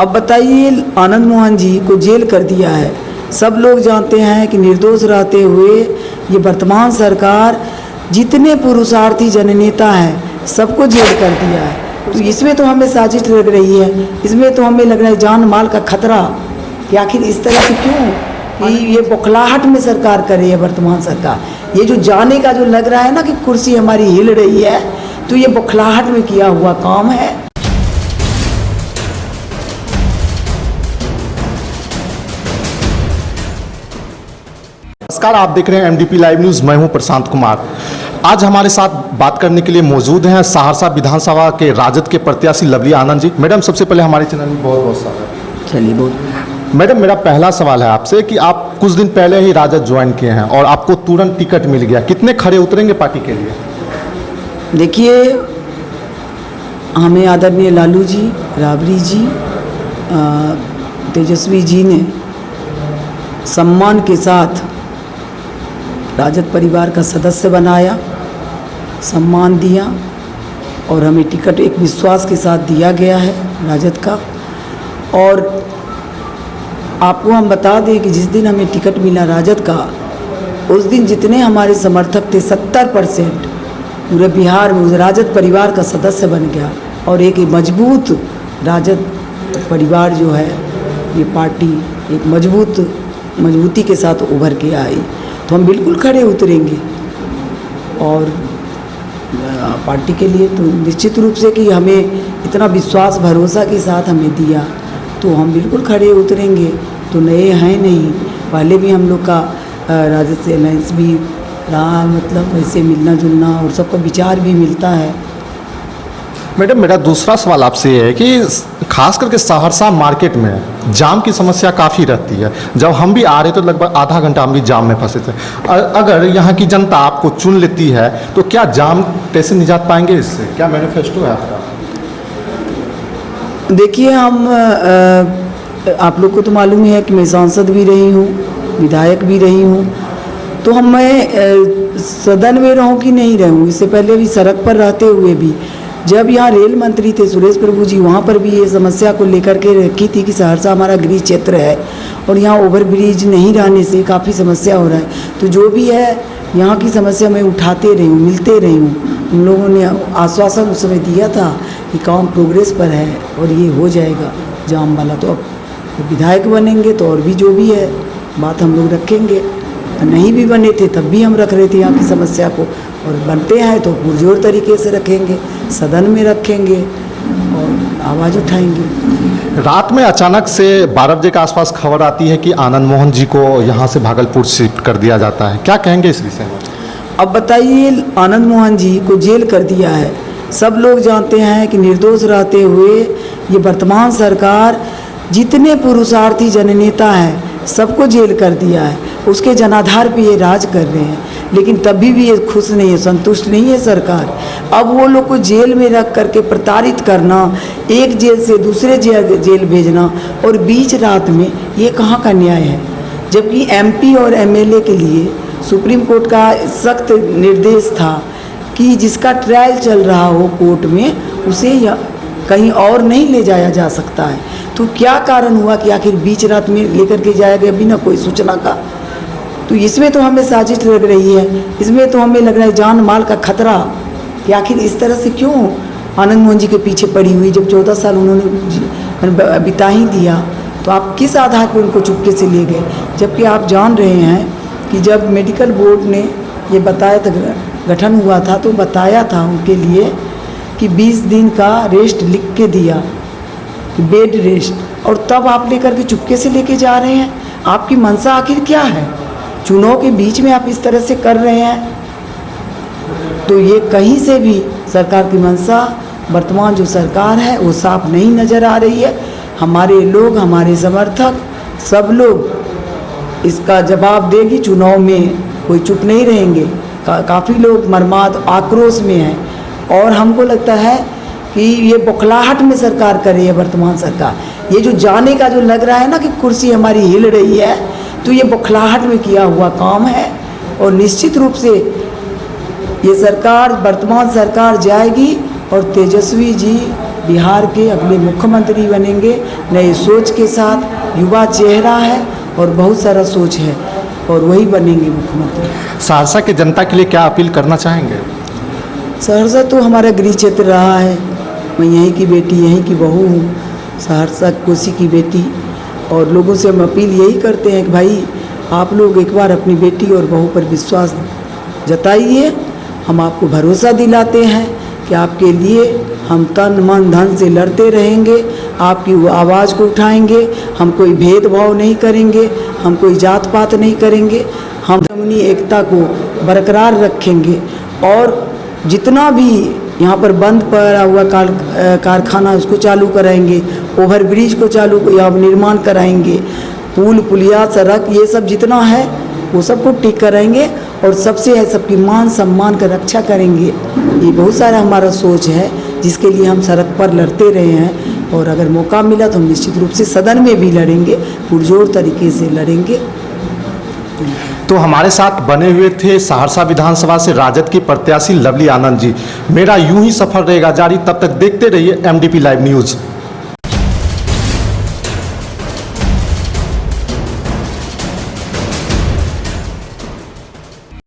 अब बताइए, आनंद मोहन जी को जेल कर दिया है। सब लोग जानते हैं कि निर्दोष रहते हुए ये वर्तमान सरकार जितने पुरुषार्थी जननेता हैं सबको जेल कर दिया है। तो इसमें तो हमें साजिश लग रही है, इसमें तो हमें लग रहा है जान माल का खतरा कि आखिर इस तरह से क्यों कि ये बौखलाहट में सरकार कर रही है वर्तमान सरकार। ये जो जाने का जो लग रहा है ना कि कुर्सी हमारी हिल रही है, तो ये बौखलाहट में किया हुआ काम है। नमस्कार, आप देख रहे हैं एमडीपी लाइव न्यूज़। मैं हूं प्रशांत कुमार। आज हमारे साथ बात करने के लिए मौजूद हैं सहरसा विधानसभा के राजद के प्रत्याशी लवली आनंद जी। मैडम, सबसे पहले हमारे चैनल में बहुत बहुत स्वागत। चलिए बोल। मैडम, मेरा पहला सवाल है आपसे कि आप कुछ दिन पहले ही राजद ज्वाइन किए हैं और आपको तुरंत टिकट मिल गया, कितने खड़े उतरेंगे पार्टी के लिए? देखिए, हमें आदरणीय लालू जी, राबड़ी जी, तेजस्वी जी ने सम्मान के साथ राजद परिवार का सदस्य बनाया, सम्मान दिया और हमें टिकट एक विश्वास के साथ दिया गया है राजद का। और आपको हम बता दें कि जिस दिन हमें टिकट मिला राजद का, उस दिन जितने हमारे समर्थक थे 70% पूरे बिहार में उस राजद परिवार का सदस्य बन गया और एक मजबूत राजद परिवार जो है, ये पार्टी एक मजबूती के साथ उभर के आई। तो हम बिल्कुल खड़े उतरेंगे और पार्टी के लिए तो निश्चित रूप से कि हमें इतना विश्वास भरोसा के साथ हमें दिया, तो हम बिल्कुल खड़े उतरेंगे। तो नए हैं नहीं, पहले भी हम लोग का राजद से अलायंस भी रहा, मतलब वैसे मिलना जुलना और सबका विचार भी मिलता है। मैडम, मेरा दूसरा सवाल आपसे ये है कि खास करके सहरसा मार्केट में जाम की समस्या काफ़ी रहती है। जब हम भी आ रहे तो लगभग आधा घंटा हम भी जाम में फंसे थे। अगर यहाँ की जनता आपको चुन लेती है तो क्या जाम कैसे निजात पाएंगे इससे? क्या मैनिफेस्टो है आपका? देखिए, हम आप लोग को तो मालूम ही है कि मैं सांसद भी रही हूँ, विधायक भी रही हूँ, तो मैं सदन में रहूँ कि नहीं रहूँ, इससे पहले भी सड़क पर रहते हुए भी जब यहाँ रेल मंत्री थे सुरेश प्रभु जी, वहाँ पर भी ये समस्या को लेकर के रखी थी कि सहरसा हमारा गृह क्षेत्र है और यहाँ ओवर ब्रिज नहीं रहने से काफ़ी समस्या हो रहा है। तो जो भी है यहाँ की समस्या मैं उठाते रही हूँ, मिलते रही हूँ। उन लोगों ने आश्वासन उस समय दिया था कि काम प्रोग्रेस पर है और ये हो जाएगा जाम वाला। तो अब विधायक बनेंगे तो और भी जो भी है बात हम लोग रखेंगे, नहीं भी बने थे तब भी हम रख रहे थे यहाँ की समस्या को, और बनते हैं तो पुरजोर तरीके से रखेंगे, सदन में रखेंगे और आवाज़ उठाएंगे। रात में अचानक से 12 बजे के आसपास खबर आती है कि आनंद मोहन जी को यहाँ से भागलपुर शिफ्ट कर दिया जाता है, क्या कहेंगे इस विषय में? अब बताइए, आनंद मोहन जी को जेल कर दिया है। सब लोग जानते हैं कि निर्दोष रहते हुए ये वर्तमान सरकार जितने पुरुषार्थी जननेता हैं सबको जेल कर दिया है। उसके जनाधार पे ये राज कर रहे हैं, लेकिन तभी भी ये खुश नहीं है, संतुष्ट नहीं है सरकार। अब वो लोग को जेल में रख करके प्रताड़ित करना, एक जेल से दूसरे जेल भेजना और बीच रात में, ये कहाँ का न्याय है? जबकि एमपी और एमएलए के लिए सुप्रीम कोर्ट का सख्त निर्देश था कि जिसका ट्रायल चल रहा हो कोर्ट में, उसे कहीं और नहीं ले जाया जा सकता है। तो क्या कारण हुआ कि आखिर बीच रात में लेकर के जाया गया बिना कोई सूचना का? तो इसमें तो हमें साजिश लग रही है, इसमें तो हमें लग रहा है जान माल का खतरा कि आखिर इस तरह से क्यों आनंद मोहन जी के पीछे पड़ी हुई। जब 14 साल उन्होंने बिता ही दिया, तो आप किस आधार पर उनको चुपके से ले गए? जबकि आप जान रहे हैं कि जब मेडिकल बोर्ड ने ये बताया था, गठन हुआ था, तो बताया था उनके लिए कि 20 दिन का रेस्ट लिख के दिया, बेड रेस्ट, और तब आप लेकर के चुपके से लेके जा रहे हैं। आपकी मंशा आखिर क्या है? चुनाव के बीच में आप इस तरह से कर रहे हैं, तो ये कहीं से भी सरकार की मंशा, वर्तमान जो सरकार है वो साफ नहीं नज़र आ रही है। हमारे लोग, हमारे समर्थक, सब लोग इसका जवाब देगी। चुनाव में कोई चुप नहीं रहेंगे। काफ़ी लोग मर्माद आक्रोश में हैं और हमको लगता है कि ये बौखलाहट में सरकार कर रही है वर्तमान सरकार। ये जो जाने का जो लग रहा है ना कि कुर्सी हमारी हिल रही है, तो ये बौखलाहट में किया हुआ काम है। और निश्चित रूप से ये सरकार, वर्तमान सरकार जाएगी और तेजस्वी जी बिहार के अगले मुख्यमंत्री बनेंगे। नए सोच के साथ, युवा चेहरा है और बहुत सारा सोच है और वही बनेंगे मुख्यमंत्री। सहरसा के जनता के लिए क्या अपील करना चाहेंगे? सहरसा तो हमारा गृह क्षेत्र रहा है। मैं यहीं की बेटी, यहीं की बहू हूँ, सहरसा कोसी की बेटी। और लोगों से हम अपील यही करते हैं कि भाई आप लोग एक बार अपनी बेटी और बहू पर विश्वास जताइए। हम आपको भरोसा दिलाते हैं कि आपके लिए हम तन मन धन से लड़ते रहेंगे, आपकी आवाज़ को उठाएंगे। हम कोई भेदभाव नहीं करेंगे, हम कोई जात पात नहीं करेंगे, हम अपनी एकता को बरकरार रखेंगे। और जितना भी यहाँ पर बंद पड़ा हुआ कारखाना उसको चालू कराएंगे, ओवर ब्रिज को चालू या निर्माण कराएंगे, पुल पुलिया सड़क ये सब जितना है वो सबको ठीक कराएंगे और सबसे है सबकी मान सम्मान का रक्षा करेंगे। ये बहुत सारा हमारा सोच है जिसके लिए हम सड़क पर लड़ते रहे हैं और अगर मौका मिला तो हम निश्चित रूप से सदन में भी लड़ेंगे, पुरजोर तरीके से लड़ेंगे। तो हमारे साथ बने हुए थे सहरसा विधानसभा से राजद की प्रत्याशी लवली आनंद जी। मेरा यूं ही सफर रहेगा जारी, तब तक देखते रहिए MDP लाइव न्यूज़।